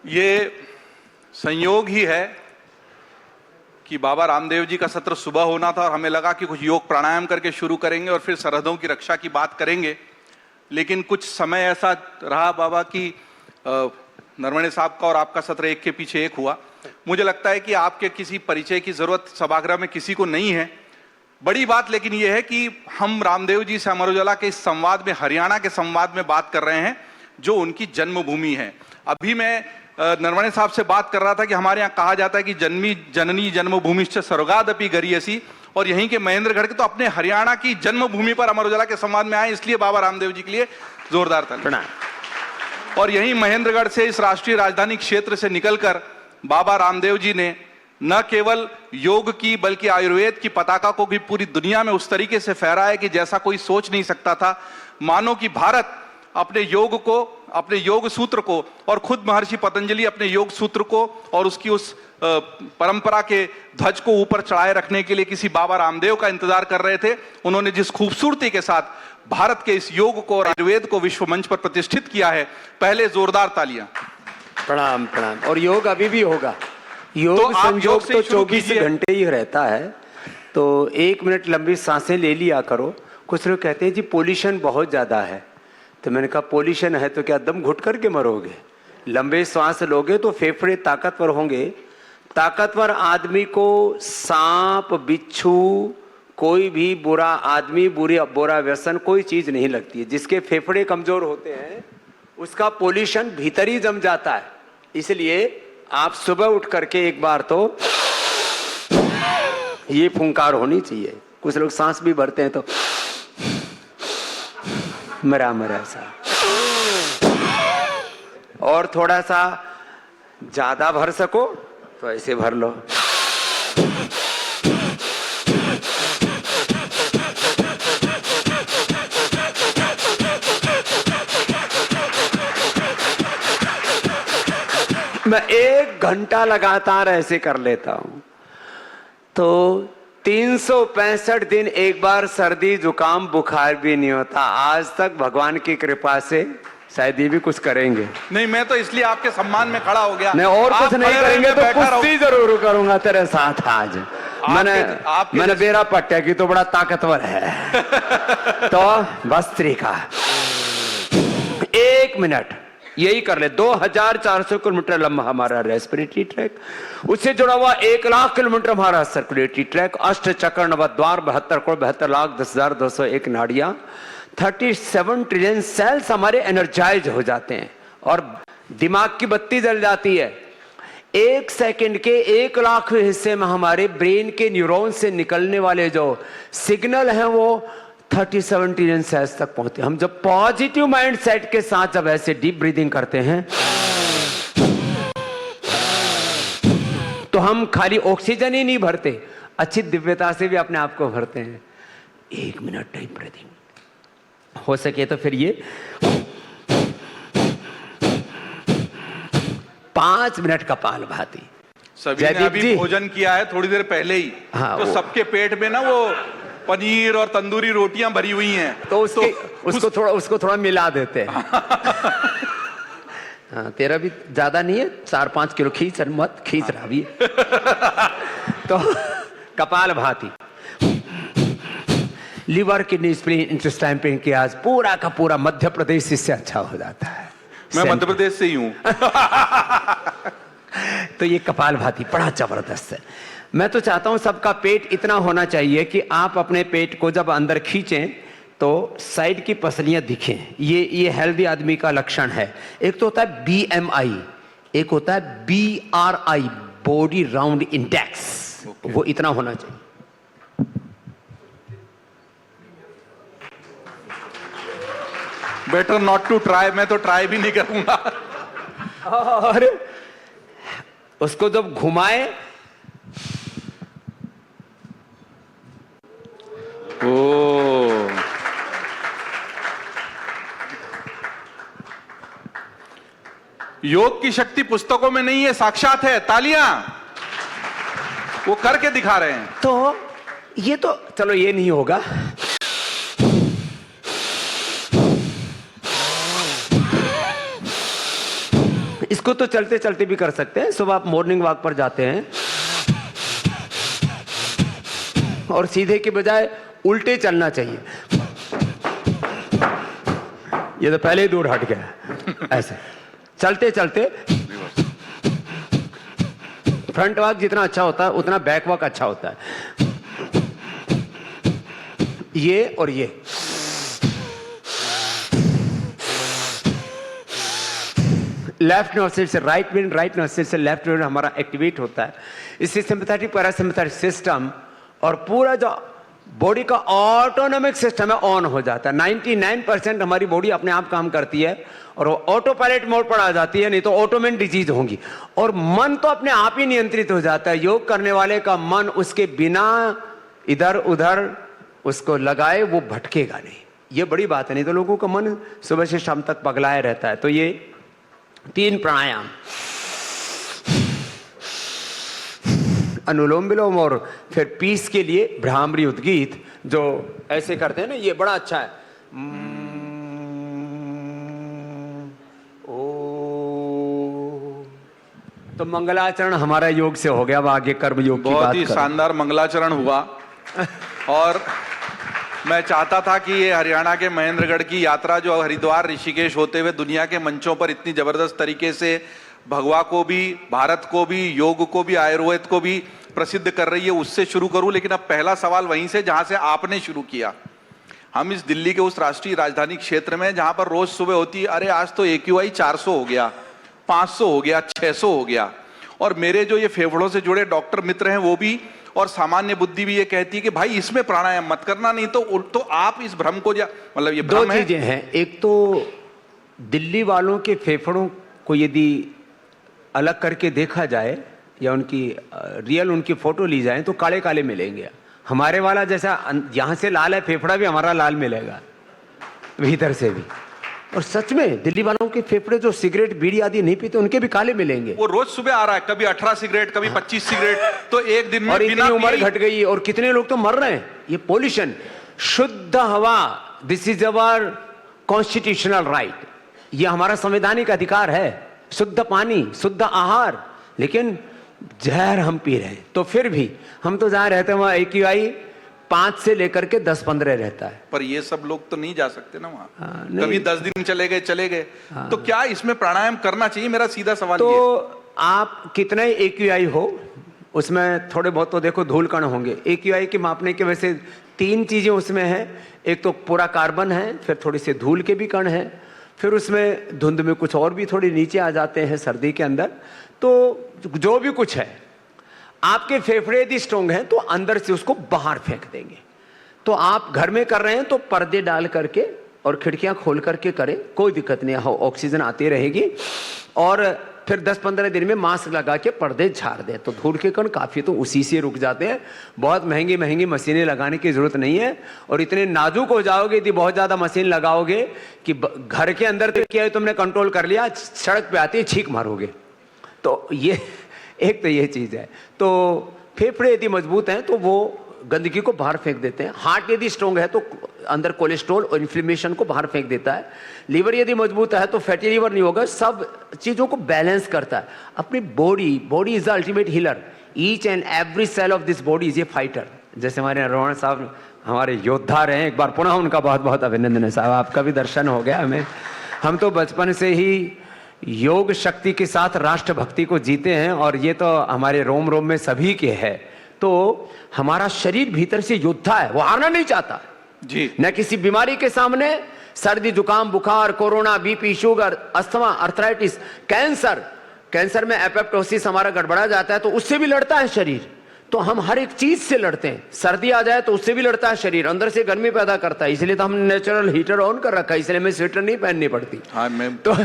ये संयोग ही है कि बाबा रामदेव जी का सत्र सुबह होना था और हमें लगा कि कुछ योग प्राणायाम करके शुरू करेंगे और फिर सरहदों की रक्षा की बात करेंगे, लेकिन कुछ समय ऐसा रहा बाबा कि नरवणे साहब का और आपका सत्र एक के पीछे एक हुआ। मुझे लगता है कि आपके किसी परिचय की जरूरत सभागृह में किसी को नहीं है। बड़ी बात लेकिन यह है कि हम रामदेव जी से अमर उजाला के इस संवाद में, हरियाणा के संवाद में बात कर रहे हैं जो उनकी जन्मभूमि है। अभी मैं नरवणे साहब से बात कर रहा था कि हमारे यहाँ कहा जाता है कि जन्मी जननी जन्मभूमिश्च स्वर्गादपि गरीयसी, और यहीं के महेंद्रगढ़ के तो अपने हरियाणा की जन्मभूमि पर अमर उजाला के संवाद में आए, इसलिए बाबा रामदेव जी के लिए जोरदार तालियां। और यहीं महेंद्रगढ़ से, इस राष्ट्रीय राजधानी क्षेत्र से निकलकर बाबा रामदेव जी ने न केवल योग की बल्कि आयुर्वेद की पताका को भी पूरी दुनिया में उस तरीके से फहराया कि जैसा कोई सोच नहीं सकता था। मानो कि भारत अपने योग को, अपने योग सूत्र को, और खुद महर्षि पतंजलि अपने योग सूत्र को और उसकी उस परंपरा के ध्वज को ऊपर चढ़ाए रखने के लिए किसी बाबा रामदेव का इंतजार कर रहे थे। उन्होंने जिस खूबसूरती के साथ भारत के इस योग को और आयुर्वेद को विश्व मंच पर प्रतिष्ठित किया है, पहले जोरदार तालियां। प्रणाम प्रणाम। और योग अभी भी होगा। योग तो संयोग तो 24 घंटे ही रहता है, तो 1 मिनट लंबी सांसें ले लिया करो। कुछ लोग कहते हैं जी पोल्यूशन बहुत ज्यादा है, तो मैंने कहा पोल्यूशन है तो क्या दम घुट करके मरोगे? लंबे सांस लोगे तो फेफड़े ताकतवर होंगे। ताकतवर आदमी को सांप, बिच्छू, कोई भी बुरा आदमी, बुरा व्यसन, कोई चीज नहीं लगती है। जिसके फेफड़े कमजोर होते हैं उसका पोल्यूशन भीतर ही जम जाता है। इसलिए आप सुबह उठ करके एक बार तो ये फुंकार होनी चाहिए। कुछ लोग सांस भी भरते हैं तो मरा मरा सा, और थोड़ा सा ज्यादा भर सको तो ऐसे भर लो। मैं 1 घंटा लगातार ऐसे कर लेता हूं तो 365 दिन एक बार सर्दी जुकाम बुखार भी नहीं होता। आज तक भगवान की कृपा से शायद ये भी कुछ करेंगे। नहीं, मैं तो इसलिए आपके सम्मान में खड़ा हो गया। नहीं, और कुछ नहीं करेंगे तो कुश्ती जरूर करूंगा तेरे साथ आज। मैंने बेरा पट्टा की तो बड़ा ताकतवर है तो बस्त्री का 1 मिनट यही कर ले। 2400 किलोमीटर लंबा हमारा रेस्पिरेटरी ट्रैक, उससे जुड़ा हुआ 1,00,000 किलोमीटर हमारा सर्कुलेटरी ट्रैक, 8 चक्र, 9 द्वार, 72 करोड़ 72,10,201 नाड़ियां, 37 ट्रिलियन सेल्स हमारे एनर्जाइज हो जाते हैं और दिमाग की बत्ती जल जाती है। 1 सेकंड के 1,00,000वें हिस्से में हमारे ब्रेन के न्यूरॉन से निकलने वाले जो सिग्नल हैं वो 37 ट्रिलियन सेल्स तक पहुंचते हैं। हम जब पॉजिटिव माइंड सेट के साथ जब ऐसे डीप ब्रीदिंग करते हैं तो हम खाली ऑक्सीजन ही नहीं भरते, अच्छी दिव्यता से भी अपने आप को भरते हैं। 1 मिनट डीप ब्रीदिंग हो सके तो फिर ये 5 मिनट कपालभाति। सभी ने अभी भोजन किया है थोड़ी देर पहले ही। हाँ, तो सबके पेट में ना वो पनीर और तंदूरी रोटियां भरी हुई हैं, तो उसको थोड़ा मिला देते हैं। हाँ, तेरा भी ज्यादा नहीं है, 4-5 किलो खींच मत खींच रहा भी तो kapalbhati, liver, kidney, spleen, intestine, pancreas, पूरा का पूरा मध्य प्रदेश इससे अच्छा हो जाता है। मैं मध्य प्रदेश से ही हूं तो ये कपालभाति बड़ा जबरदस्त है। मैं तो चाहता हूं सबका पेट इतना होना चाहिए कि आप अपने पेट को जब अंदर खींचें तो साइड की पसलियां दिखें। ये हेल्दी आदमी का लक्षण है। एक तो होता है BMI, एक होता है BRI, बॉडी राउंड इंडेक्स, वो इतना होना चाहिए। बेटर नॉट टू ट्राई, मैं तो ट्राई भी नहीं करूंगा। और उसको जब घुमाए योग की शक्ति पुस्तकों में नहीं है, साक्षात है। तालियां, वो करके दिखा रहे हैं। तो ये तो चलो ये नहीं होगा, इसको तो चलते चलते भी कर सकते हैं। सुबह आप मॉर्निंग वॉक पर जाते हैं और सीधे के बजाय उल्टे चलना चाहिए। ये तो पहले ही दूर हट गया। ऐसे चलते चलते फ्रंट वॉक जितना अच्छा होता है उतना बैक वॉक अच्छा होता है। ये और ये लेफ्ट नोस्ट्रिल से राइट विंड, राइट नोस्ट्रिल से लेफ्ट विंड हमारा एक्टिवेट होता है। इससे सिंपैथेटिक पैरासिम्पैथेटिक सिस्टम और पूरा जो बॉडी का ऑटोनॉमिक सिस्टम है ऑन हो जाता है। 99% हमारी बॉडी अपने आप काम करती है और वो ऑटो पायलट मोड पर आ जाती है, नहीं तो ऑटोमेन डिजीज होंगी। और मन तो अपने आप ही नियंत्रित हो जाता है। योग करने वाले का मन उसके बिना इधर उधर उसको लगाए वो भटकेगा नहीं। ये बड़ी बात है, नहीं तो लोगों का मन सुबह से शाम तक पगलाया रहता है। तो ये 3 प्राणायाम, अनुलोम विलोम और फिर पीस के लिए भ्रामरी उद्गीत जो ऐसे करते हैं ना, ये बड़ा अच्छा है। तो मंगलाचरण हमारा योग से हो गया। अब आगे कर्म योग की बात बहुत ही शानदार मंगलाचरण हुआ। और मैं चाहता था कि ये हरियाणा के महेंद्रगढ़ की यात्रा जो हरिद्वार ऋषिकेश होते हुए दुनिया के मंचों पर इतनी जबरदस्त तरीके से भगवा को भी, भारत को भी, योग को भी, आयुर्वेद को भी प्रसिद्ध कर रही है, उससे शुरू करूं। लेकिन अब पहला सवाल वहीं से जहां से आपने शुरू किया। हम इस दिल्ली के उस राष्ट्रीय राजधानी क्षेत्र में जहां पर रोज सुबह होती है, अरे आज तो AQI 400 हो गया, 500 हो गया, 600 हो गया। और मेरे जो ये फेफड़ों से जुड़े डॉक्टर मित्र हैं वो भी, और सामान्य बुद्धि भी ये कहती है कि भाई इसमें प्राणायाम मत करना, नहीं तो आप इस भ्रम को मतलब ये भ्रम है। 2 चीजें हैं। एक तो दिल्ली वालों के फेफड़ों को यदि अलग करके देखा जाए या उनकी रियल उनकी फोटो ली जाए तो काले काले मिलेंगे। हमारे वाला जैसा यहां से लाल है फेफड़ा भी हमारा लाल मिलेगा भीतर से भी। और सच में दिल्ली वालों के फेफड़े जो सिगरेट बीड़ी आदि नहीं पीते उनके भी काले मिलेंगे। वो रोज सुबह आ रहा है, कभी 18 सिगरेट, कभी 25 सिगरेट, तो एक दिन में और इतनी उम्र घट गई और कितने लोग तो मर रहे हैं। ये पोल्यूशन, शुद्ध हवा, this is our constitutional right, ये हमारा संवैधानिक अधिकार है। शुद्ध पानी, शुद्ध आहार, लेकिन जहर हम पी रहे हैं। तो फिर भी हम तो जहां रहते हैं वहां AQI 5 से लेकर के 10-15 रहता है। पर ये सब लोग तो नहीं जा सकते ना वहां। कभी 10 दिन चले गए। तो क्या इसमें प्राणायाम करना चाहिए? मेरा सीधा सवाल तो ये। आप कितना ही AQI हो उसमें थोड़े बहुत तो देखो धूल कण होंगे। AQI के मापने के वैसे 3 चीजें उसमें है। एक तो पूरा कार्बन है, फिर थोड़ी सी धूल के भी कण है, फिर उसमें धुंध में कुछ और भी थोड़ी नीचे आ जाते हैं सर्दी के अंदर। तो जो भी कुछ है, आपके फेफड़े यदि स्ट्रोंग हैं तो अंदर से उसको बाहर फेंक देंगे। तो आप घर में कर रहे हैं तो पर्दे डाल करके और खिड़कियां खोल करके करें, कोई दिक्कत नहीं, ऑक्सीजन आती रहेगी। और फिर 10-15 दिन में मास्क लगा के पर्दे झाड़ दें तो धूल के कण काफी तो उसी से रुक जाते हैं। बहुत महंगी महंगी मशीनें लगाने की जरूरत नहीं है। और इतने नाजुक हो जाओगे यदि बहुत ज्यादा मशीन लगाओगे कि घर के अंदर तो किया तुमने कंट्रोल कर लिया, सड़क पे आते ही छींक मारोगे। तो ये एक तो ये चीज है। तो फेफड़े यदि मजबूत हैं तो वो गंदगी को बाहर फेंक देते हैं। हार्ट यदि स्ट्रोंग है तो अंदर कोलेस्ट्रॉल और इन्फ्लेमेशन को बाहर फेंक देता है। लीवर यदि मजबूत है तो फैटी लीवर नहीं होगा, सब चीजों को बैलेंस करता है। अपनी body is the ultimate healer. Each and every cell of this body is a fighter. जैसे हमारे रोहन साहब हमारे योद्धा रहे, एक बार पुनः उनका बहुत बहुत अभिनंदन है साहब, आपका भी दर्शन हो गया हमें। हम तो बचपन से ही योग शक्ति के साथ राष्ट्र भक्ति को जीते हैं और ये तो हमारे रोम रोम में सभी के है। तो हमारा शरीर भीतर से योद्धा है, वो हारना नहीं चाहता जी। न किसी बीमारी के सामने, सर्दी जुकाम बुखार, corona, BP, sugar, asthma, arthritis, cancer में एपोप्टोसिस हमारा गड़बड़ा जाता है तो उससे भी लड़ता है शरीर। तो हम हर एक चीज से लड़ते हैं। सर्दी आ जाए तो उससे भी लड़ता है शरीर, अंदर से गर्मी पैदा करता है। इसलिए तो हम नेचुरल हीटर ऑन कर रखा है, इसलिए हमें स्वेटर नहीं पहननी पड़ती। हाँ, मैं तो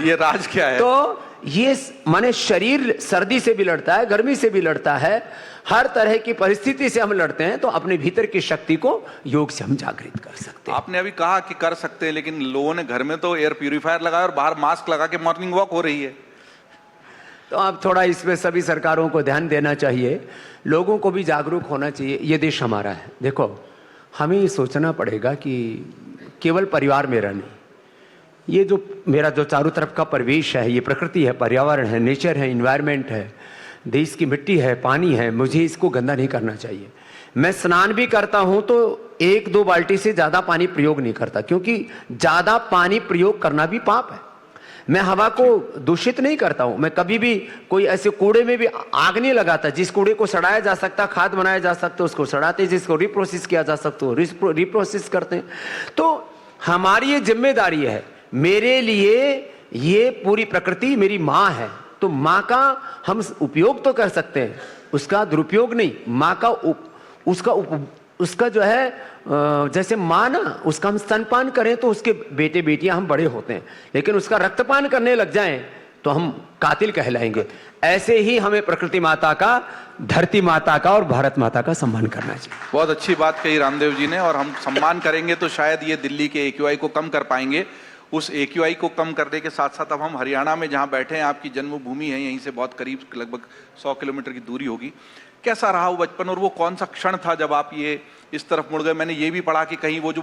ये राज क्या है? तो ये माने शरीर सर्दी से भी लड़ता है, गर्मी से भी लड़ता है, हर तरह की परिस्थिति से हम लड़ते हैं। तो अपने भीतर की शक्ति को योग से हम जागृत कर सकते हैं। आपने अभी कहा कि कर सकते हैं, लेकिन लोगों ने घर में तो एयर प्यूरिफायर लगाया और बाहर मास्क लगा के मॉर्निंग वॉक हो रही है। तो आप थोड़ा इसमें सभी सरकारों को ध्यान देना चाहिए, लोगों को भी जागरूक होना चाहिए। ये देश हमारा है। देखो, हमें ये सोचना पड़ेगा कि केवल परिवार मेरा नहीं, ये जो मेरा जो चारों तरफ का परिवेश है, ये प्रकृति है, पर्यावरण है, नेचर है, इन्वायरमेंट है, देश की मिट्टी है, पानी है, मुझे इसको गंदा नहीं करना चाहिए। मैं स्नान भी करता हूं तो 1-2 बाल्टी से ज्यादा पानी प्रयोग नहीं करता, क्योंकि ज्यादा पानी प्रयोग करना भी पाप है। मैं हवा को दूषित नहीं करता हूं। मैं कभी भी कोई ऐसे कूड़े में भी आग नहीं लगाता। जिस कूड़े को सड़ाया जा सकता, खाद बनाया जा सकता, उसको सड़ाते, जिसको रिप्रोसेस किया जा सकता रिप्रोसेस करते हैं। तो हमारी ये जिम्मेदारी है। मेरे लिए ये पूरी प्रकृति मेरी माँ है, तो माँ का हम उपयोग तो कर सकते हैं, उसका दुरुपयोग नहीं। माँ का उसका जो है जैसे माँ ना, उसका हम स्तनपान करें तो उसके बेटे बेटियां हम बड़े होते हैं, लेकिन उसका रक्तपान करने लग जाएं तो हम कातिल कहलाएंगे। ऐसे ही हमें प्रकृति माता का, धरती माता का और भारत माता का सम्मान करना चाहिए। बहुत अच्छी बात कही रामदेव जी ने, और हम सम्मान करेंगे तो शायद ये दिल्ली के AQI को कम कर पाएंगे। उस AQI को कम करने के साथ साथ अब हम हरियाणा में जहां बैठे हैं, आपकी जन्मभूमि है, यहीं से बहुत करीब लगभग 100 किलोमीटर की दूरी होगी। कैसा रहा वो बचपन, और वो कौन सा क्षण था जब आप ये इस तरफ मुड़ गए? मैंने ये भी पढ़ा कि कहीं वो जो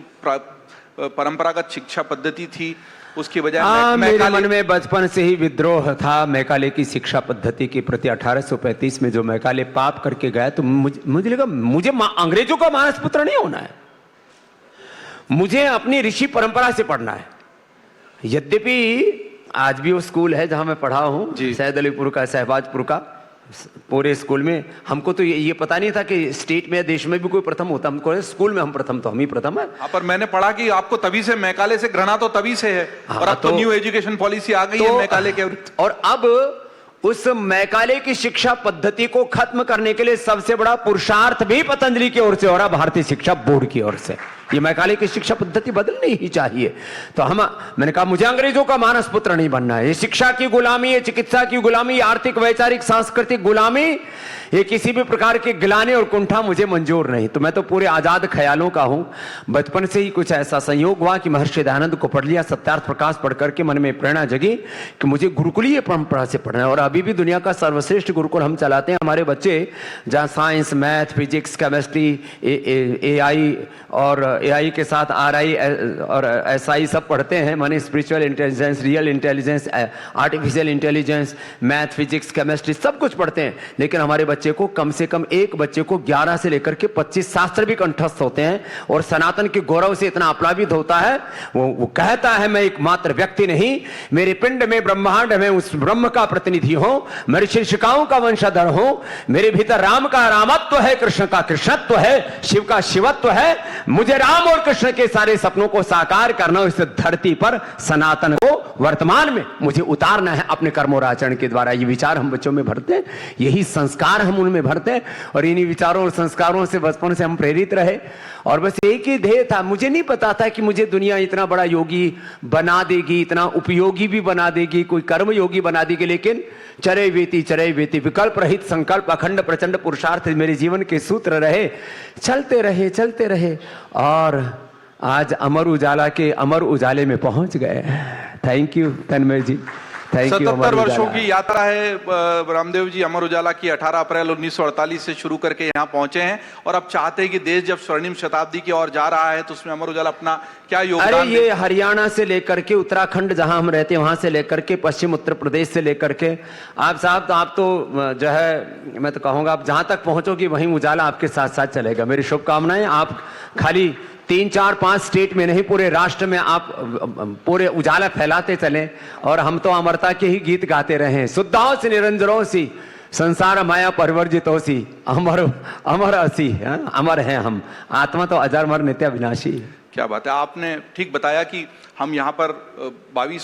परंपरागत शिक्षा पद्धति थी उसकी बजाय मेरे मन में बचपन से ही विद्रोह था मैकाले की शिक्षा पद्धति के प्रति। 1835 में जो मैकाले पाप करके गया, तो मुझे लगा मुझे अंग्रेजों का मानस पुत्र नहीं होना है, मुझे अपनी ऋषि परंपरा से पढ़ना है। यद्यपि आज भी वो स्कूल है जहां मैं पढ़ा हूं, सैयद अलीपुर का, शहबाजपुर का, पूरे स्कूल में हमको तो ये पता नहीं था कि स्टेट में, देश में भी कोई प्रथम होता। हमको स्कूल में हम प्रथम, तो हम ही प्रथम है। पर मैंने पढ़ा कि आपको तभी से मैकाले से घृणा तो तभी से है, और अब तो न्यू एजुकेशन पॉलिसी आ गई है मैकाले के। और अब उस मैकाले की शिक्षा पद्धति को खत्म करने के लिए सबसे बड़ा पुरुषार्थ भी पतंजलि की ओर से हो रहा, भारतीय शिक्षा बोर्ड की ओर से। ये मैकाले की शिक्षा पद्धति बदलनी ही चाहिए। तो मैंने कहा मुझे अंग्रेजों का मानस पुत्र नहीं बनना है। ये शिक्षा की गुलामी, ये चिकित्सा की गुलामी, आर्थिक, वैचारिक, सांस्कृतिक गुलामी, ये किसी भी प्रकार के गिलाने और कुंठा मुझे मंजूर नहीं। तो मैं तो पूरे आजाद ख्यालों का हूं। बचपन से ही कुछ ऐसा संयोग हुआ कि महर्षि दयानंद को पढ़ लिया, सत्यार्थ प्रकाश पढ़ करके मन में प्रेरणा जगी कि मुझे गुरुकुलीय परंपरा से पढ़ना है। और अभी भी दुनिया का सर्वश्रेष्ठ गुरुकुल हम चलाते हैं। हमारे बच्चे जहां science, math, physics, chemistry, AI और AI के साथ RI और SI सब पढ़ते हैं, माने spiritual intelligence, real intelligence, artificial intelligence, math, physics, chemistry सब कुछ पढ़ते हैं। लेकिन हमारे बच्चे को कम से कम एक बच्चे को 11 से लेकर के 25 शास्त्र भी कंठस्थ होते हैं, और सनातन के गौरव से इतना आप्लावित होता है। वो कहता है मैं एकमात्र व्यक्ति नहीं, मेरे पिंड में, ब्रह्मांड में उस ब्रह्म का प्रतिनिधि हूं, मैं ऋषि ऋषिकाओं का वंशधर हूं, मेरे भीतर राम का रामत्व है, कृष्ण का कृष्णत्व है, शिव का शिवत्व है। मुझे राम और कृष्ण के सारे सपनों को साकार करना, इस धरती पर सनातन को वर्तमान में मुझे उतारना है अपने कर्म और आचरण के द्वारा। ये विचार हम बच्चों में भरते हैं, यही संस्कार हम उनमें भरते हैं, और इन्हीं विचारों और संस्कारों से बचपन से हम प्रेरित रहे। और बस एक ही ध्येय था। मुझे नहीं पता था कि मुझे दुनिया इतना बड़ा योगी बना देगी, इतना उपयोगी भी बना देगी, कोई कर्म योगी बना देगी। लेकिन चरय वेति विकल्प रहित संकल्प, अखंड प्रचंड पुरुषार्थ मेरे जीवन के सूत्र रहे, चलते रहे और आज अमर उजाला के अमर उजाले में पहुंच गए। Thank you Tanmay ji, thank you. 77 वर्षों की यात्रा है रामदेव जी अमर उजाला की। 18 अप्रैल 1948 से शुरू करके यहाँ पहुंचे हैं, और अब चाहते हैं कि देश जब स्वर्णिम शताब्दी की ओर जा रहा है तो उसमें अमर उजाला अपना क्या योगदान। अरे ये हरियाणा से लेकर के उत्तराखंड जहां हम रहते हैं वहां से लेकर के पश्चिम उत्तर प्रदेश से लेकर के आप साहब, तो आप तो जो है मैं तो कहूंगा आप जहां तक पहुंचोगी वहीं उजाला आपके साथ साथ चलेगा। मेरी शुभकामनाएं। आप खाली 3, 4, 5 स्टेट में नहीं, पूरे राष्ट्र में आप पूरे उजाला फैलाते चलें, और हम तो अमरता के ही गीत गाते रहें। शुद्धाओं से निरंजनों सी संसार माया परिवर्जितों सी अमर असी, अमर हैं हम, आत्मा तो अजर मर नित्य विनाशी। क्या बात है। आपने ठीक बताया कि हम यहाँ पर 22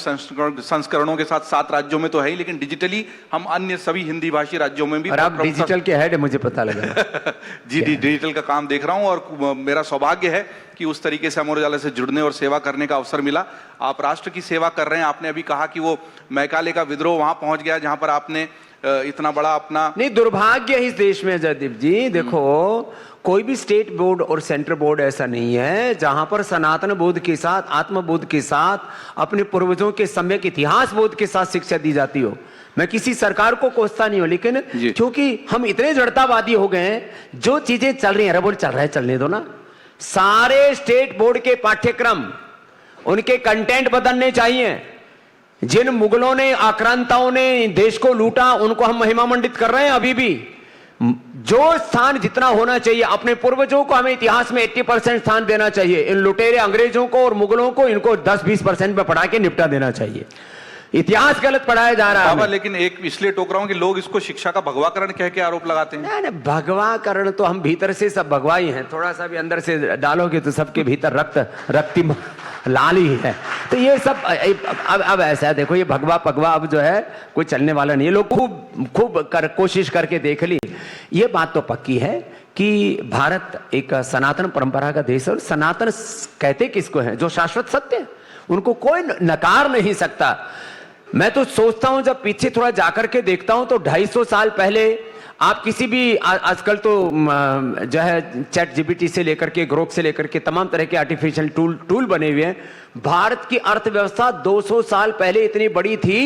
संस्करणों के साथ 7 राज्यों में तो है ही, लेकिन डिजिटली हम अन्य सभी हिंदी भाषी राज्यों में भी। और आप डिजिटल के हेड है, मुझे पता लगा। जी डिजिटल का काम देख रहा हूँ, और मेरा सौभाग्य है कि उस तरीके से अमर उजाला से जुड़ने और सेवा करने का अवसर मिला। आप राष्ट्र की सेवा कर रहे हैं। आपने अभी कहा कि वो मैकाले का विद्रोह वहां पहुंच गया जहां पर आपने इतना बड़ा अपना। नहीं, दुर्भाग्य इस देश में जयदीप जी, देखो कोई भी स्टेट बोर्ड और सेंट्रल बोर्ड ऐसा नहीं है जहां पर सनातन बोध के साथ, आत्मबोध के साथ, अपने पूर्वजों के सम्यक इतिहास बोध के साथ शिक्षा दी जाती हो। मैं किसी सरकार को कोसता नहीं हूं, लेकिन क्योंकि हम इतने जड़तावादी हो गए हैं, जो चीजें चल रही हैं, अरे बोल चल रहा है चलने दो ना। सारे स्टेट बोर्ड के पाठ्यक्रम उनके कंटेंट बदलने चाहिए। जिन मुगलों ने, आक्रांताओं ने देश को लूटा, उनको हम महिमा मंडित कर रहे हैं अभी भी। जो स्थान जितना होना चाहिए अपने पूर्वजों को, हमें इतिहास में 80% स्थान देना चाहिए। इन लुटेरे अंग्रेजों को और मुगलों को, इनको 10-20% में पढ़ा के निपटा देना चाहिए। इतिहास गलत पढ़ाया जा रहा है बाबा, लेकिन एक इसलिए टोक रहा हूं कि लोग इसको शिक्षा का भगवाकरण कह के आरोप लगाते हैं। नहीं, भगवाकरण तो हम भीतर से सब भगवा ही हैं, थोड़ा सा भी अंदर से डालोगे तो सबके भीतर रक्ति लाल ही है। तो ये सब अब ऐसा है, देखो ये भगवा पगवा अब जो है कोई चलने वाला नहीं है। लोग खूब कोशिश करके देख ली। ये बात तो पक्की है कि भारत एक सनातन परंपरा का देश है, और सनातन कहते किसको है? जो शाश्वत सत्य है, उनको कोई नकार नहीं सकता। मैं तो सोचता हूं, जब पीछे थोड़ा जाकर के देखता हूं, तो 250 साल पहले आप किसी भी आजकल तो जो है चैट जीपीटी से लेकर के, ग्रोक से लेकर के तमाम तरह के आर्टिफिशियल टूल बने हुए हैं। भारत की अर्थव्यवस्था 200 साल पहले इतनी बड़ी थी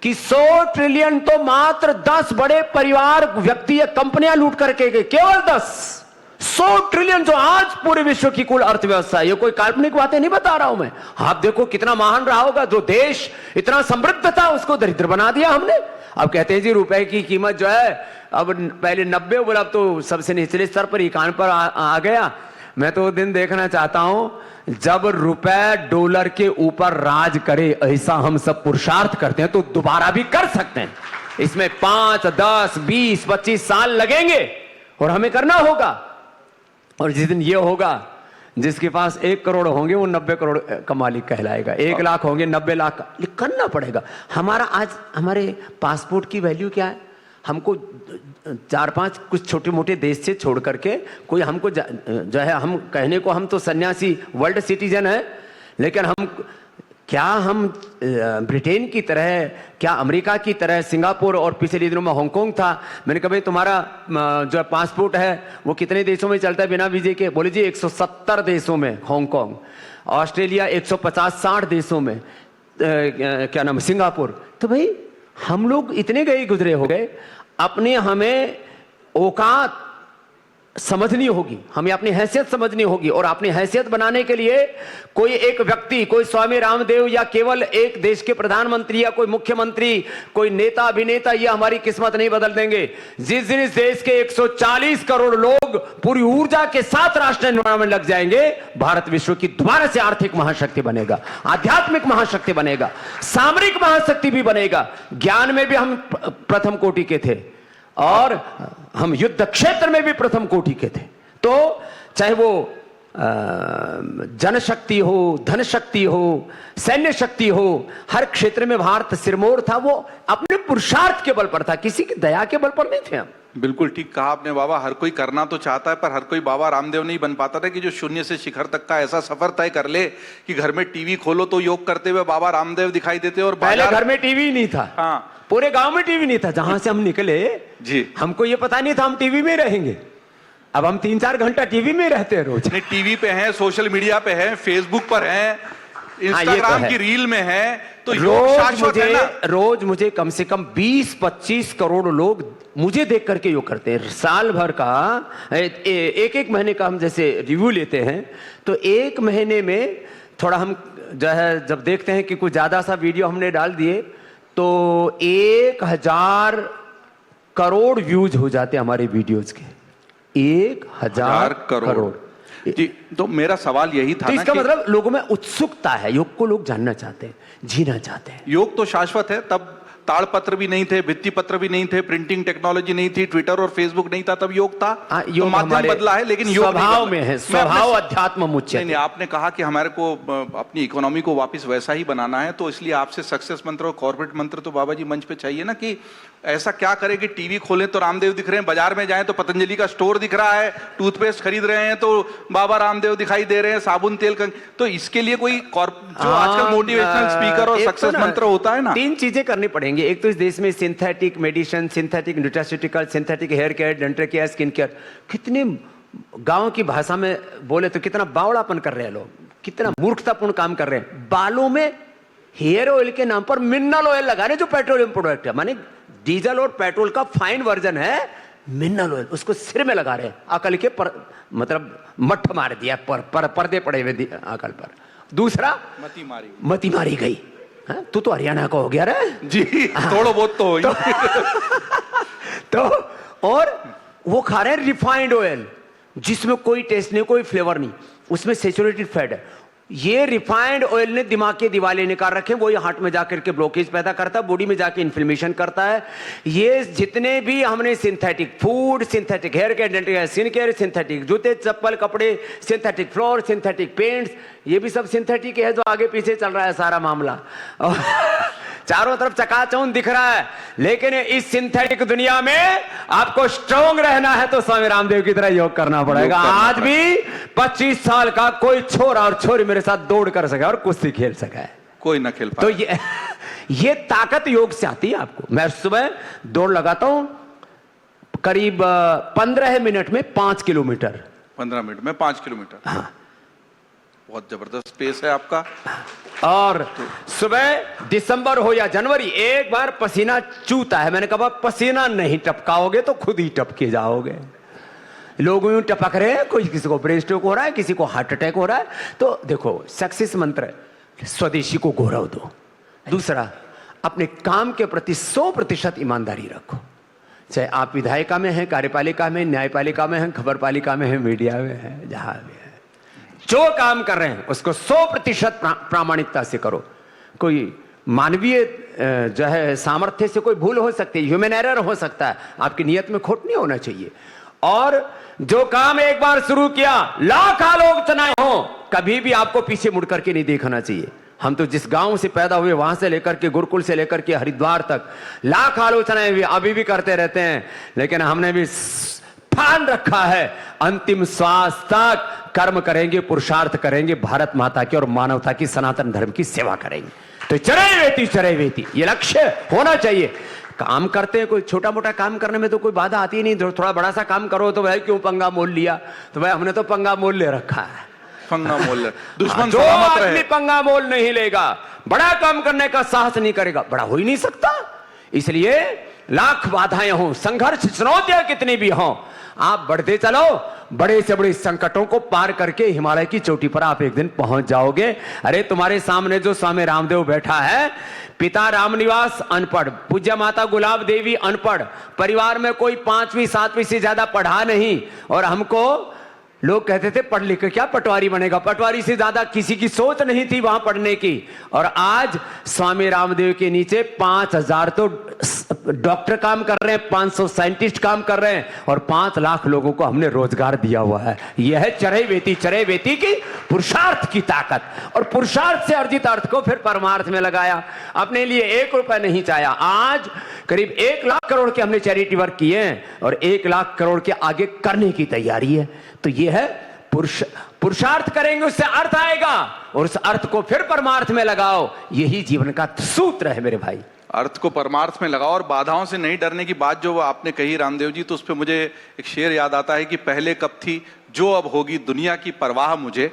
कि 100 ट्रिलियन तो मात्र 10 बड़े परिवार, व्यक्ति या कंपनियां लूट करके गए, केवल 10। 100 ट्रिलियन जो आज पूरे विश्व की कुल अर्थव्यवस्था है। ये कोई काल्पनिक बातें नहीं बता रहा हूं मैं। आप देखो कितना महान रहा होगा। जो देश इतना समृद्ध था उसको दरिद्र बना दिया हमने। अब कहते हैं जी रुपए की कीमत जो है, अब पहले 90 बोला, अब तो सबसे निचले स्तर पर, इकान पर आ गया। मैं तो दिन देखना चाहता हूं जब रुपए डॉलर के ऊपर राज करे। ऐसा हम सब पुरुषार्थ करते हैं तो दोबारा भी कर सकते हैं। इसमें 5, 10, 20, 25 साल लगेंगे और हमें करना होगा। और जिस दिन ये होगा, जिसके पास 1 करोड़ होंगे वो 90 करोड़ का मालिक कहलाएगा। 1 लाख होंगे 90 लाख का। करना पड़ेगा। हमारा आज हमारे पासपोर्ट की वैल्यू क्या है? हमको 4-5 कुछ छोटे मोटे देश से छोड़ करके कोई हमको जो है, हम कहने को हम तो सन्यासी वर्ल्ड सिटीजन है, लेकिन हम ब्रिटेन की तरह, क्या अमेरिका की तरह, सिंगापुर और पिछले दिनों में हांगकांग था। मैंने कहा भाई तुम्हारा जो पासपोर्ट है वो कितने देशों में चलता है बिना वीजे के? बोले जी 170 देशों में हांगकांग, ऑस्ट्रेलिया 150-60 देशों में, क्या नाम, सिंगापुर। तो भाई हम लोग इतने गए गुजरे हो गए, अपने हमें औकात समझनी होगी, हमें अपनी हैसियत समझनी होगी। और अपनी हैसियत बनाने के लिए कोई एक व्यक्ति, कोई स्वामी रामदेव या केवल एक देश के प्रधानमंत्री या कोई मुख्यमंत्री, कोई नेता अभिनेता, ये हमारी किस्मत नहीं बदल देंगे। जिस दिन इस देश के 140 करोड़ लोग पूरी ऊर्जा के साथ राष्ट्र निर्माण में लग जाएंगे, भारत विश्व की दोबारा से आर्थिक महाशक्ति बनेगा, आध्यात्मिक महाशक्ति बनेगा, सामरिक महाशक्ति भी बनेगा। ज्ञान में भी हम प्रथम कोटि के थे और हम युद्ध क्षेत्र में भी प्रथम कोटि के थे। तो चाहे वो जनशक्ति हो, धन शक्ति हो, सैन्य शक्ति हो, हर क्षेत्र में भारत सिरमौर था। वो अपने पुरुषार्थ के बल पर था, किसी की दया के बल पर नहीं थे हम। बिल्कुल ठीक कहा आपने बाबा। हर कोई करना तो चाहता है, पर हर कोई बाबा रामदेव नहीं बन पाता था कि जो शून्य से शिखर तक का ऐसा सफर तय कर ले कि घर में टीवी खोलो तो योग करते हुए बाबा रामदेव दिखाई देते। और पहले घर में टीवी नहीं था। हाँ, पूरे गांव में टीवी नहीं था। जहां से हम निकले जी, हमको ये पता नहीं था हम टीवी में रहेंगे। अब हम 3-4 घंटा टीवी में रहते हैं रोज। नहीं, टीवी पे हैं, सोशल मीडिया पे हैं, फेसबुक पर हैं, इंस्टाग्राम की रील में हैं। तो रोज मुझे कम से कम 20-25 करोड़ लोग मुझे देख करके योग करते हैं। साल भर का एक महीने का हम जैसे रिव्यू लेते हैं, तो 1 महीने में थोड़ा हम जो है जब देखते हैं कि कुछ ज्यादा सा वीडियो हमने डाल दिए तो 1000 करोड़ व्यूज हो जाते हैं हमारे वीडियोज के। 1000 करोड़। जी, तो मेरा सवाल यही था तो ना इसका कि मतलब लोगों में उत्सुकता है, योग को लोग जानना चाहते हैं, जीना चाहते हैं। योग तो शाश्वत है। तब ताड़पत्र भी नहीं थे, भित्ति पत्र भी नहीं थे, प्रिंटिंग टेक्नोलॉजी नहीं थी, ट्विटर और फेसबुक नहीं था, तब योग था। योग तो माध्यम बदला है, लेकिन योग स्वभाव में है, स्वभाव अध्यात्म मुच्यते। नहीं, आपने कहा कि हमारे को अपनी इकोनॉमी को वापस वैसा ही बनाना है, तो इसलिए आपसे सक्सेस मंत्र और कॉर्पोरेट मंत्र तो बाबा जी मंच पे चाहिए ना कि ऐसा क्या करें कि टीवी खोलें तो रामदेव दिख रहे हैं, बाजार में जाएं तो पतंजलि का स्टोर दिख रहा है, टूथपेस्ट खरीद रहे हैं तो बाबा रामदेव दिखाई दे रहे हैं, साबुन तेल का। तो इसके लिए कोई जो आजकल मोटिवेशनल स्पीकर और सक्सेस मंत्र होता है ना, 3 चीजें करनी पड़ेंगी। एक तो इस देश में synthetic medicine, synthetic nutraceutical, synthetic hair care, dental care, skin care, कितने गांव की भाषा में बोले तो कितना बावड़ापन कर रहे हैं लोग, कितना मूर्खतापूर्ण काम कर रहे हैं। बालों में हेयर ऑयल के नाम पर मिनरल ऑयल लगा रहे, जो पेट्रोलियम प्रोडक्ट है, माने डीजल और पेट्रोल का फाइन वर्जन है मिनरल ऑयल, उसको सिर में लगा रहे हैं। अकल के मतलब मट्ठ मार दिया, पर्दे पड़े हुए अकल पर। दूसरा मती मारी गई। हाँ? तू तो हरियाणा का हो गया रे जी, थोड़ा बहुत तो हो ही। तो और वो खा रहे हैं रिफाइंड ऑयल जिसमें कोई टेस्ट नहीं, कोई फ्लेवर नहीं, उसमें सैचुरेटेड फैट है। ये रिफाइंड ऑयल ने दिमाग के दिवाले निकाल रखे, वो हार्ट में जाकर के ब्लॉकेज पैदा करता है, बॉडी में जाके इन्फ्लेमेशन करता है। ये जितने भी हमने synthetic food, synthetic hair care, dental care, skin care, synthetic जूते चप्पल कपड़े, सिंथेटिक फ्लोर, सिंथेटिक पेंट्स, ये भी सब सिंथेटिक है जो आगे पीछे चल रहा है सारा मामला। चारों तरफ चकाचौंध दिख रहा है, लेकिन इस सिंथेटिक दुनिया में आपको स्ट्रांग रहना है तो स्वामी रामदेव की तरह योग करना पड़ेगा। आज भी 25 साल का कोई छोरा और छोरी मेरे साथ दौड़ कर सके और कुश्ती खेल सका है, कोई ना खेल तो ये ताकत योग से आती है आपको। मैं सुबह दौड़ लगाता हूं करीब 15 मिनट में 5 किलोमीटर। 15 मिनट में 5 किलोमीटर। हाँ, बहुत जबरदस्त पेस है आपका। और सुबह दिसंबर हो या जनवरी एक बार पसीना चूता है, मैंने कहा पसीना नहीं टपकाओगे तो खुद ही टपके जाओगे। लोग यूं टपक रहे हैं, कोई किसी को ब्रेन स्ट्रोक हो रहा है, किसी को हार्ट अटैक हो रहा है। तो देखो सक्सेस मंत्र है, स्वदेशी को गौरव दो। दूसरा, अपने काम के प्रति 100% ईमानदारी रखो, चाहे आप विधायिका में हैं, कार्यपालिका में, न्यायपालिका में हैं, खबरपालिका में हैं, मीडिया में हैं, जहां भी है, जो काम कर रहे हैं उसको 100% प्रामाणिकता से करो। कोई मानवीय जो है सामर्थ्य से कोई भूल हो सकती है, ह्यूमन एरर हो सकता है, आपकी नियत में खोट नहीं होना चाहिए। और जो काम एक बार शुरू किया, लाख आलोचनाएं हो, कभी भी आपको पीछे मुड़ करके नहीं देखना चाहिए। हम तो जिस गांव से पैदा हुए वहां से लेकर के गुरुकुल से लेकर के हरिद्वार तक लाख आलोचनाएं भी अभी भी करते रहते हैं, लेकिन हमने भी ठान रखा है अंतिम श्वास तक कर्म करेंगे, पुरुषार्थ करेंगे, भारत माता की और मानवता की सनातन धर्म की सेवा करेंगे। तो चरई वेती ये लक्ष्य होना चाहिए। काम करते हैं, कोई छोटा मोटा काम करने में तो कोई बाधा आती ही नहीं। थोड़ा बड़ा सा काम करो तो भाई क्यों पंगा मोल लिया, तो भाई हमने तो पंगा मोल ले रखा है। पंगा मोल दुश्मन जो आदमी पंगा मोल नहीं लेगा, बड़ा काम करने का साहस नहीं करेगा, बड़ा हो ही नहीं सकता। इसलिए लाख बाधाएं हों, संघर्ष चुनौतियां कितनी भी हों, आप बढ़ते चलो, बड़े से बड़े संकटों को पार करके हिमालय की चोटी पर आप एक दिन पहुंच जाओगे। अरे तुम्हारे सामने जो स्वामी रामदेव बैठा है, पिता रामनिवास अनपढ़, पूज्य माता गुलाब देवी अनपढ़, परिवार में कोई 5वीं 7वीं से ज्यादा पढ़ा नहीं, और हमको लोग कहते थे पढ़ लिख के क्या पटवारी बनेगा, पटवारी से ज्यादा किसी की सोच नहीं थी वहां पढ़ने की। और आज स्वामी रामदेव के नीचे 5000 तो डॉक्टर काम कर रहे हैं, 500 साइंटिस्ट काम कर रहे हैं, और 5 लाख लोगों को हमने रोजगार दिया हुआ है। यह है चरई वेती की पुरुषार्थ की ताकत। और पुरुषार्थ से अर्जित अर्थ को फिर परमार्थ में लगाया, अपने लिए 1 रुपया नहीं चाहा। आज करीब 1 लाख करोड़ के हमने चैरिटी वर्क किए हैं, और 1 लाख करोड़ के आगे करने की तैयारी है। तो यह है पुरुषार्थ करेंगे उससे अर्थ आएगा, और उस अर्थ को फिर परमार्थ में लगाओ। यही जीवन का सूत्र है मेरे भाई। अर्थ को परमार्थ में लगाओ और बाधाओं से नहीं डरने की बात जो आपने कही रामदेव जी, तो उस पर मुझे एक शेर याद आता है कि पहले कब थी जो अब होगी दुनिया की परवाह मुझे,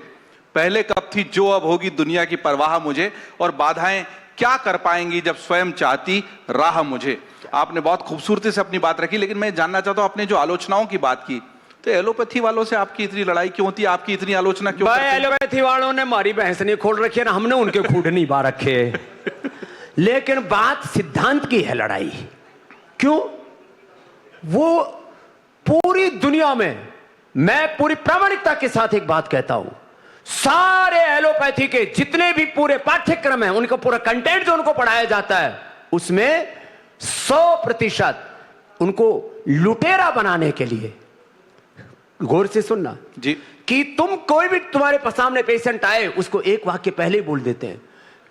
पहले कब थी जो अब होगी दुनिया की परवाह मुझे, और बाधाएं क्या कर पाएंगी जब स्वयं चाहती राह मुझे। आपने बहुत खूबसूरती से अपनी बात रखी, लेकिन मैं जानना चाहता हूं, आपने जो आलोचनाओं की बात की, तो एलोपैथी वालों से आपकी इतनी लड़ाई क्यों होती है, आपकी इतनी आलोचना क्यों करते हैं? एलोपैथी वालों ने हमारी भैंस नहीं खोल रखी है ना, हमने उनके खूड नहीं बा रखे। लेकिन बात सिद्धांत की है लड़ाई। क्यों? वो पूरी दुनिया में, मैं पूरी प्रामाणिकता के साथ एक बात कहता हूं, सारे एलोपैथी के जितने भी पूरे पाठ्यक्रम है, उनका पूरा कंटेंट जो उनको पढ़ाया जाता है, उसमें 100% उनको लुटेरा बनाने के लिए, गौर से सुनना जी, कि तुम कोई भी तुम्हारे सामने पेशेंट आए, उसको एक वाक्य पहले ही बोल देते हैं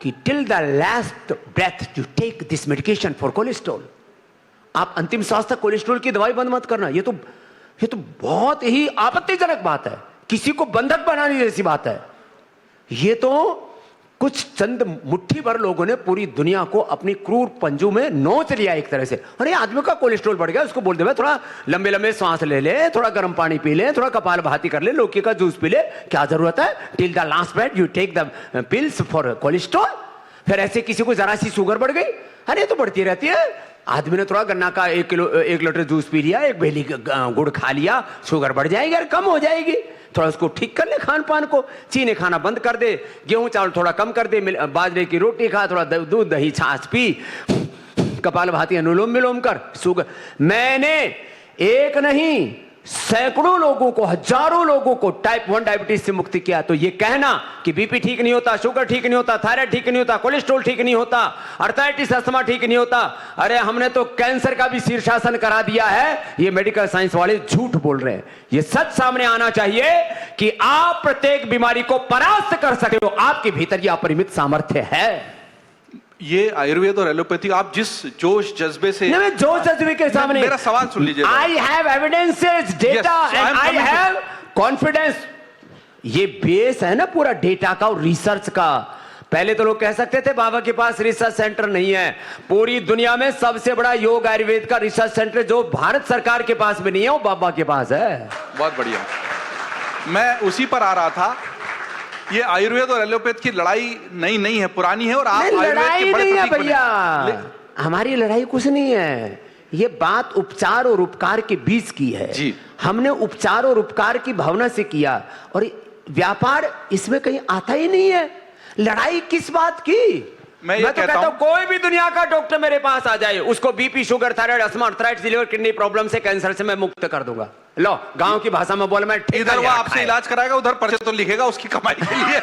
कि till the last breath you take this medication for cholesterol. आप अंतिम सांस तक कोलेस्ट्रॉल की दवाई बंद मत करना। ये तो बहुत ही आपत्तिजनक बात है, किसी को बंधक बनाने जैसी बात है। ये तो कुछ चंद मुट्ठी भर लोगों ने पूरी दुनिया को अपनी क्रूर पंजों में नोच लिया एक तरह से। अरे आदमी का कोलेस्ट्रॉल बढ़ गया, उसको बोल दे थोड़ा लंबे लंबे सांस ले ले, थोड़ा गर्म पानी पी ले, थोड़ा कपाल भाती कर ले, लौकी का जूस पी ले, क्या जरूरत है? Till the last breath you take the pills for cholesterol. फिर ऐसे किसी को जरा सी शुगर बढ़ गई, अरे तो बढ़ती रहती है। आदमी ने थोड़ा गन्ना का 1 लीटर जूस पी लिया, 1 भेली गुड़ खा लिया, शुगर बढ़ जाएगी और कम हो जाएगी। थोड़ा उसको ठीक कर ले, खान पान को, चीनी खाना बंद कर दे, गेहूं चावल थोड़ा कम कर दे, बाजरे की रोटी खा, थोड़ा दूध दही छाछ पी, कपालभाति अनुलोम विलोम कर, शुगर। मैंने एक नहीं सैकड़ों लोगों को, हजारों लोगों को टाइप 1 डायबिटीज से मुक्ति किया। तो ये कहना कि बीपी ठीक नहीं होता, शुगर ठीक नहीं होता, थायराइड ठीक नहीं होता, कोलेस्ट्रॉल ठीक नहीं होता, अर्थराइटिस अस्थमा ठीक नहीं होता, अरे हमने तो कैंसर का भी शीर्षासन करा दिया है, ये मेडिकल साइंस वाले झूठ बोल रहे हैं। ये सच सामने आना चाहिए कि आप प्रत्येक बीमारी को परास्त कर सकते हो, आपके भीतर यह अपरिमित सामर्थ्य है। ये आयुर्वेद और एलोपैथी आप जिस जोश जज्बे से, मैं जोश जज्बे के सामने, मेरा सवाल सुन लीजिए। I have evidences, data and I have confidence. ये बेस है ना पूरा डेटा का और रिसर्च का। पहले तो लोग कह सकते थे बाबा के पास रिसर्च सेंटर नहीं है। पूरी दुनिया में सबसे बड़ा योग आयुर्वेद का रिसर्च सेंटर जो भारत सरकार के पास भी नहीं है, वो बाबा के पास है। बहुत बढ़िया, मैं उसी पर आ रहा था। ये आयुर्वेद और एलोपैथ की लड़ाई नई नहीं है, पुरानी है, और आप लड़ाई नहीं है भैया, हमारी लड़ाई कुछ नहीं है। ये बात उपचार और उपकार के बीच की है जी। हमने उपचार और उपकार की भावना से किया, और व्यापार इसमें कहीं आता ही नहीं है। लड़ाई किस बात की? मैं तो कहता हूं कोई भी दुनिया का डॉक्टर मेरे पास आ जाए, उसको BP, sugar, thyroid, asthma, arthritis, liver, kidney problem से, कैंसर से मैं मुक्त कर दूंगा। लो, गांव की भाषा में बोल, मैं इधर वो आपसे इलाज कराएगा, उधर पर्चे तो लिखेगा उसकी कमाई के लिए।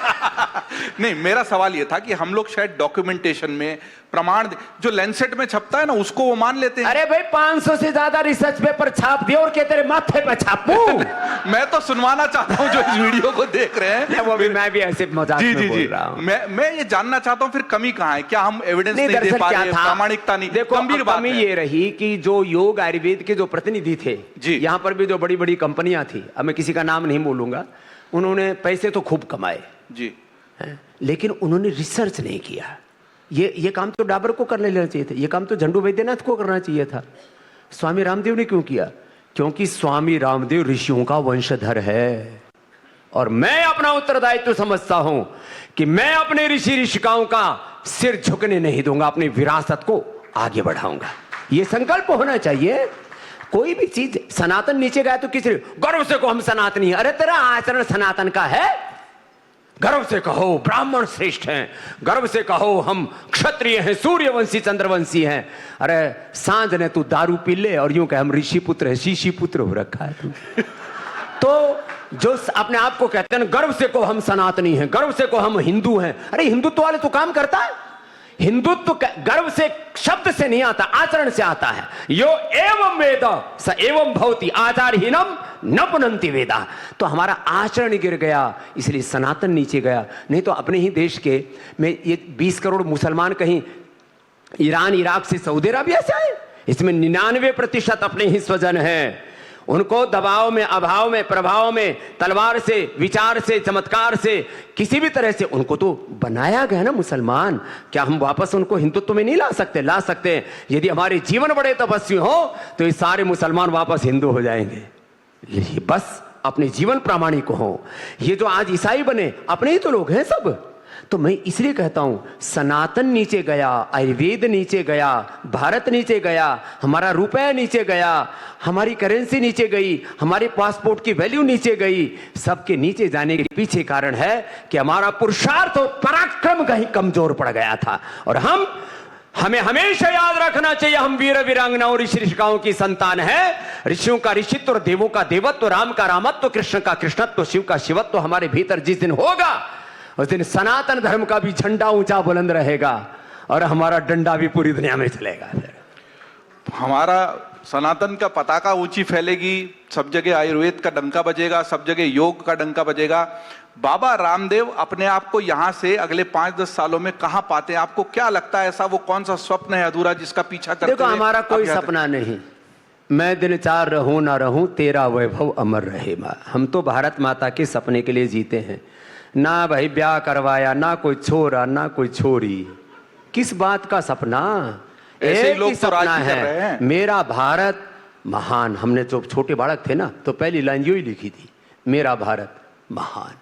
नहीं, मेरा सवाल ये था कि हम लोग शायद डॉक्यूमेंटेशन में प्रमाण, जो लैंसेट में छपता है ना, उसको वो मान लेते हैं। अरे भाई 500 से ज्यादा रिसर्च पेपर छाप दिए और क्या तेरे माथे पे छापूं? मैं तो सुनवाना चाहता हूं जो इस वीडियो को देख रहे हैं। वो भी मैं भी ऐसे मजाक में बोल रहा हूं। मैं ये जानना चाहता हूं फिर कमी कहां है, क्या हम एविडेंस नहीं दे पा रहे, प्रामाणिकता नहीं। देखो, कमी ये रही कि जो योग आयुर्वेद के जो प्रतिनिधि थे जी, यहाँ पर भी जो बड़ी बड़ी कंपनियां थी, अब मैं किसी का नाम नहीं बोलूंगा, उन्होंने पैसे तो खूब कमाए जी, लेकिन उन्होंने रिसर्च नहीं किया। ये काम तो डाबर को कर लेना चाहिए था, ये काम तो झंडू वैद्यनाथ को करना चाहिए था। स्वामी रामदेव ने क्यों किया? क्योंकि स्वामी रामदेव ऋषियों का वंशधर है, और मैं अपना उत्तरदायित्व समझता हूं कि मैं अपने ऋषि ऋषिकाओं का सिर झुकने नहीं दूंगा, अपनी विरासत को आगे बढ़ाऊंगा। ये संकल्प होना चाहिए। कोई भी चीज सनातन नीचे गया तो किसी गर्व से को हम सनातनी है, अरे तेरा आचरण सनातन का है। गर्व से कहो ब्राह्मण श्रेष्ठ हैं, गर्व से कहो हम क्षत्रिय हैं, सूर्यवंशी, चंद्रवंशी हैं। अरे सांझ ने तू दारू पी ले और यूं कह हम ऋषि पुत्र है, शीशी पुत्र हो रखा है तू। तो जो अपने आप को कहते हैं गर्व से को हम सनातनी हैं, गर्व से को हम हिंदू हैं, अरे हिंदुत्व वाले तो काम करता है। हिंदुत्व गर्व से, शब्द से नहीं आता, आचरण से आता है। यो एवं वेद स एवं भवति आचारहीनम न पुनन्ति वेदा। तो हमारा आचरण गिर गया, इसलिए सनातन नीचे गया। नहीं तो अपने ही देश के में ये 20 करोड़ मुसलमान कहीं ईरान, इराक से सऊदी अरबिया से आए, इसमें 99% अपने ही स्वजन हैं। उनको दबाव में, अभाव में, प्रभाव में, तलवार से, विचार से, चमत्कार से, किसी भी तरह से उनको तो बनाया गया ना मुसलमान। क्या हम वापस उनको हिंदुत्व में नहीं ला सकते? ला सकते हैं। यदि हमारे जीवन बड़े तपस्वी हो तो ये सारे मुसलमान वापस हिंदू हो जाएंगे। ये बस अपने जीवन प्रामाणिक हो। ये जो आज ईसाई बने, अपने ही तो लोग हैं सब। तो मैं इसलिए कहता हूं सनातन नीचे गया, आयुर्वेद नीचे गया, भारत नीचे गया, हमारा रुपया नीचे गया, हमारी करेंसी नीचे गई, हमारे पासपोर्ट की वैल्यू नीचे गई। सबके नीचे जाने के पीछे कारण है कि हमारा पुरुषार्थ और पराक्रम कहीं कमजोर पड़ गया था। और हमें हमेशा याद रखना चाहिए हम वीर वीरांगनाओं, ऋषि ऋषिकाओं की संतान है। ऋषियों का ऋषित्व और देवों का देवत्व, राम का रामत्व, कृष्ण का कृष्णत्व, शिव का शिवत्व हमारे भीतर जिस दिन होगा, उस दिन सनातन धर्म का भी झंडा ऊंचा बुलंद रहेगा और हमारा डंडा भी पूरी दुनिया में चलेगा। हमारा सनातन का पताका ऊंची फैलेगी, सब जगह आयुर्वेद का डंका बजेगा, सब जगह योग का डंका बजेगा। बाबा रामदेव अपने आप को यहां से अगले 5-10 सालों में कहां पाते हैं? आपको क्या लगता है, ऐसा वो कौन सा स्वप्न है अधूरा जिसका पीछा करते? देखो, हमारा कोई सपना नहीं। मैं दिन 4 रहूं ना रहूं, तेरा वैभव अमर रहे। हम तो भारत माता के सपने के लिए जीते हैं। ना भाई ब्याह करवाया, ना कोई छोरा, ना कोई छोरी। किस बात का सपना? ऐसे एक लोग ही तो सपना राज कर रहे हैं। है, मेरा भारत महान। हमने जो छोटे बालक थे ना, तो पहली लाइन यू ही लिखी थी, मेरा भारत महान।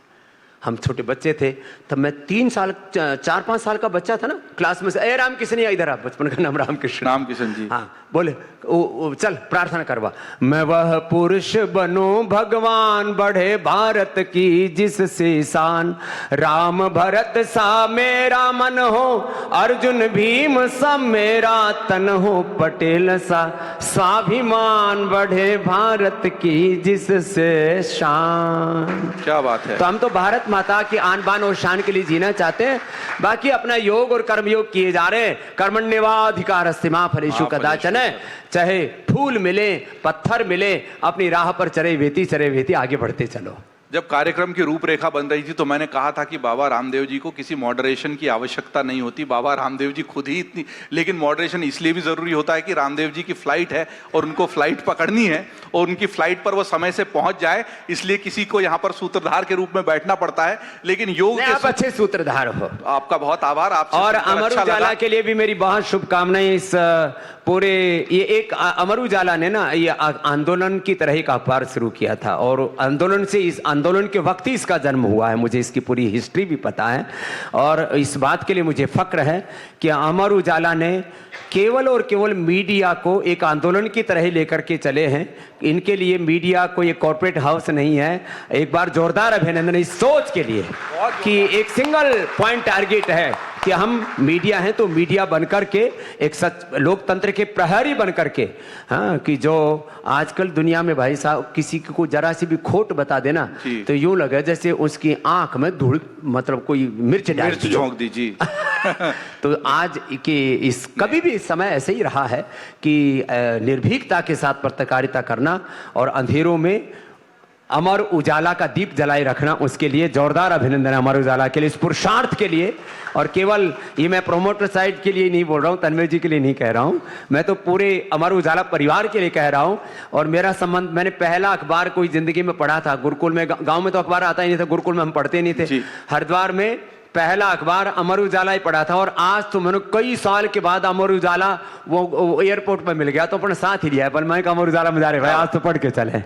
हम छोटे बच्चे थे, तब मैं 4-5 साल का बच्चा था ना, क्लास में से, ए रामकिशन इधर आ, बचपन का नाम रामकिशन। रामकिशन जी। हाँ बोले, चल प्रार्थना करवा। मैं वह पुरुष बनूं भगवान, बढ़े भारत की जिससे शान, राम भरत सा मेरा मन हो, अर्जुन भीम सा मेरा तन हो, पटेल सा स्वाभिमान, बढ़े भारत की जिससे शान। क्या बात है। तो हम तो भारत माता की आन बान और शान के लिए जीना चाहते हैं, बाकी अपना योग और कर्मयोग किए जा रहे हैं। कर्मण्येवाधिकारस्ते मा फलेषु कदाचन, चाहे फूल मिले पत्थर मिले, अपनी राह पर चरे वेती आगे बढ़ते चलो। जब कार्यक्रम की रूपरेखा बन रही थी तो मैंने कहा था कि बाबा रामदेव जी को किसी मॉडरेशन की आवश्यकता नहीं होती, बाबा रामदेव जी खुद ही इतनी, लेकिन मॉडरेशन इसलिए भी जरूरी होता है कि रामदेव जी की फ्लाइट है और उनको फ्लाइट पकड़नी है और उनकी फ्लाइट पर वो समय से पहुंच जाए, इसलिए किसी को यहाँ पर सूत्रधार के रूप में बैठना पड़ता है। लेकिन योग के आप अच्छे सूत्रधार हो, आपका बहुत आभार। आप और अमर उजाला के लिए भी मेरी बहुत शुभकामनाएं। इस पूरे ये एक अमर उजाला ने ना ये आंदोलन की तरह एक अखबार शुरू किया था, और आंदोलन से, इस आंदोलन के वक्त ही इसका जन्म हुआ है। मुझे इसकी पूरी हिस्ट्री भी पता है, और इस बात के लिए मुझे फक्र है कि अमर उजाला ने केवल और केवल मीडिया को एक आंदोलन की तरह लेकर के चले हैं। इनके लिए मीडिया कोई एक कॉर्पोरेट हाउस नहीं है। एक बार जोरदार अभिनंदन इस सोच के लिए कि एक सिंगल पॉइंट टारगेट है कि हम मीडिया हैं तो मीडिया बनकर के एक सच लोकतंत्र के प्रहरी बनकर के, हाँ, कि जो आजकल दुनिया में भाई साहब किसी को जरा सी भी खोट बता देना तो यूं लगे जैसे उसकी आंख में धूल, मतलब कोई मिर्च झोंक दी जी। तो आज के इस कभी भी समय ऐसे ही रहा है कि निर्भीकता के साथ पत्रकारिता करना और अंधेरों में अमर उजाला का दीप जलाए रखना, उसके लिए जोरदार अभिनंदन अमर उजाला के लिए, इस पुरुषार्थ के लिए। और केवल ये मैं प्रोमोटर साइड के लिए नहीं बोल रहा हूँ, तन्मय जी के लिए नहीं कह रहा हूँ, मैं तो पूरे अमर उजाला परिवार के लिए कह रहा हूँ। और मेरा संबंध, मैंने पहला अखबार कोई जिंदगी में पढ़ा था गुरुकुल में, गाँव में तो अखबार आता ही नहीं था, गुरुकुल में हम पढ़ते नहीं थे। हरिद्वार में पहला अखबार अमर उजाला ही पढ़ा था, और आज तो मैंने कई साल के बाद अमर उजाला वो एयरपोर्ट पर मिल गया तो अपने साथ ही लिया है, बल मैं अमर उजाला में जा रहे भाई आज तो पढ़ के चले।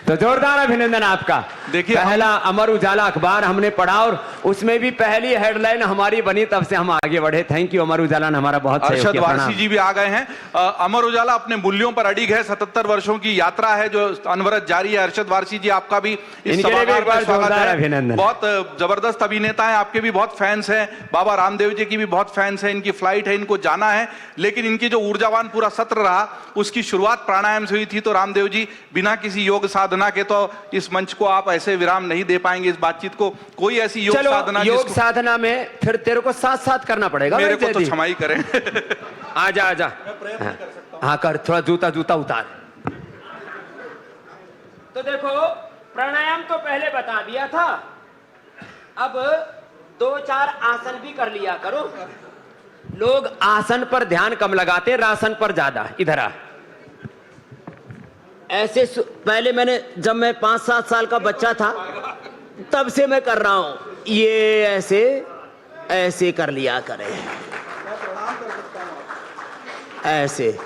तो जोरदार अभिनंदन आपका। देखिए पहला अमर उजाला अखबार हमने पढ़ा और उसमें भी पहली हेडलाइन हमारी बनी, तब से हम आगे बढ़े। थैंक यू, अमर उजाला ने हमारा बहुत सहयोग किया। अरशद वारसी जी भी आ गए हैं। अमर उजाला अपने मूल्यों पर अडिग है, 77 वर्षों की यात्रा है जो अनवरत जारी है। अरशद वारसी जी, आपका भी इस सभागार में स्वागत है। अभिनंदन। बहुत जबरदस्त अभिनेता है, आपके भी बहुत फैंस हैं, बाबा रामदेव जी की भी बहुत फैंस हैं। इनकी फ्लाइट है, इनको जाना है, लेकिन इनकी जो ऊर्जावान पूरा सत्र रहा उसकी शुरुआत प्राणायाम से हुई थी। तो रामदेव जी, बिना किसी योग साधना के तो इस मंच को आप ऐसे विराम नहीं दे पाएंगे, इस बातचीत को। कोई ऐसी योग साधना, योग साधना में फिर तेरे को साथ साथ करना पड़ेगा, मेरे को तो क्षमा ही करें। आजा आजा, हाँ कर, थोड़ा जूता जूता उतार। तो देखो प्राणायाम तो पहले बता दिया था, अब 2-4 आसन भी कर लिया करो। लोग आसन पर ध्यान कम लगाते, रासन पर ज्यादा। इधर आ, ऐसे पहले मैंने, जब मैं 5-7 साल का बच्चा था तब से मैं कर रहा हूं, ये ऐसे ऐसे कर लिया करें, ऐसे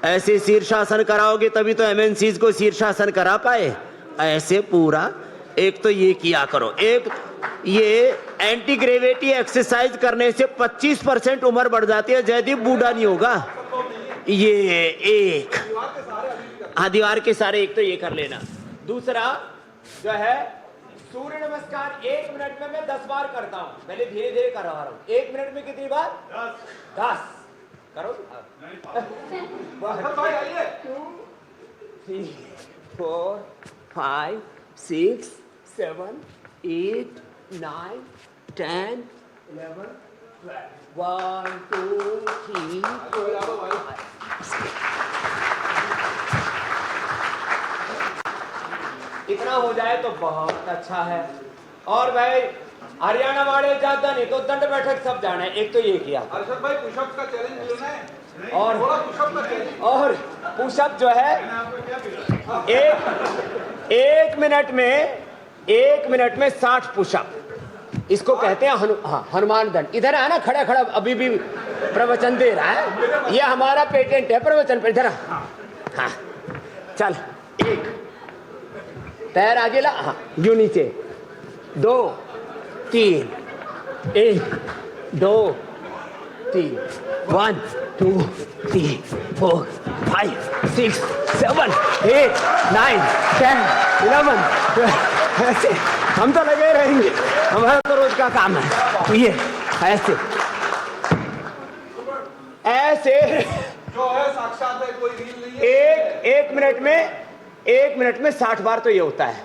ऐसे शीर्षासन कराओगे तभी तो एमएनसीज को शीर्षासन करा पाए। ऐसे पूरा एक तो ये किया करो। एक ये एंटी ग्रेविटी एक्सरसाइज करने से 25% उम्र बढ़ जाती है, जयदीप बूढ़ा नहीं होगा। ये एक, हाँ दीवार के सारे, एक तो ये कर लेना। दूसरा जो है सूर्य नमस्कार 1 मिनट में मैं 10 बार करता हूँ, पहले धीरे धीरे कर रहा हूँ। 1 मिनट में कितनी बार? 10 करो। 2 3 4 5 6 7 8 9 10 11 12 1 2 3 4 इतना हो जाए तो बहुत अच्छा है। और भाई हरियाणा वाले ज्यादा नहीं तो दंड बैठक सब जाना है। एक तो ये किया, अरशद भाई पुशअप का चैलेंज लेना है, और पुशअप जो है एक मिनट में 60 पुशअप, इसको कहते हैं हनुमान दंड। इधर है ना, खड़ा खड़ा अभी भी प्रवचन दे रहा है, ये हमारा पेटेंट है प्रवचन पे। इधर हाँ चल, 1 पैर आगे ला, हाँ यूं नीचे, 2 3 1 2 3 1 2 3 4 5 6 7 8 9 10 11 ऐसे हम तो लगे रहेंगे, हमारा तो रोज का काम है। ये ऐसे ऐसे जो है साक्षात है, कोई रील नहीं है। एक मिनट में 60 बार तो ये होता है।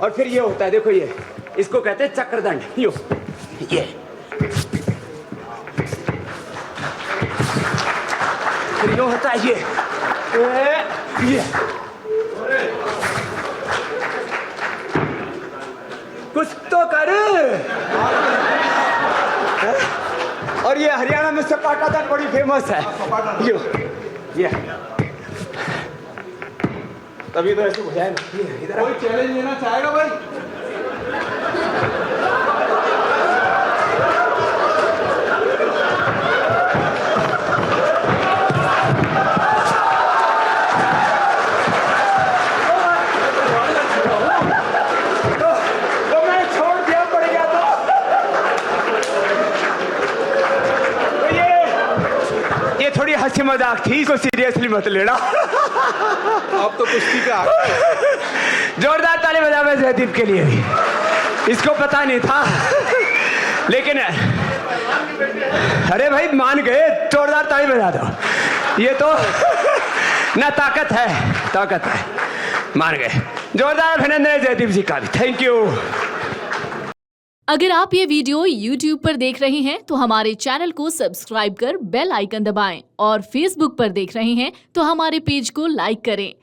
और फिर ये होता है, देखो ये, इसको कहते हैं चक्रदंड। ये फिर यो होता है ये कुछ तो कर। और ये हरियाणा में सपाटा तक बड़ी फेमस है। ये तभी तो ऐसे हो जाए ना। इधर कोई चैलेंज लेना चाहेगा भाई? तो मैं छोड़ दिया, पड़ गया तो ये थोड़ी हंसी मजाक थी, इसको सीरियसली मत लेना। अब तो कुश्ती का जोरदार ताली बजावे जयदीप के लिए भी। इसको पता नहीं था, लेकिन अरे भाई मान गए, जोरदार ताली बजा दो। ये तो ना ताकत है, मान गए। जोरदार अभिनंदन है जयदीप जी का भी, थैंक यू। अगर आप ये वीडियो YouTube पर देख रहे हैं तो हमारे चैनल को सब्सक्राइब कर बेल आइकन दबाएं, और Facebook पर देख रहे हैं तो हमारे पेज को लाइक करें।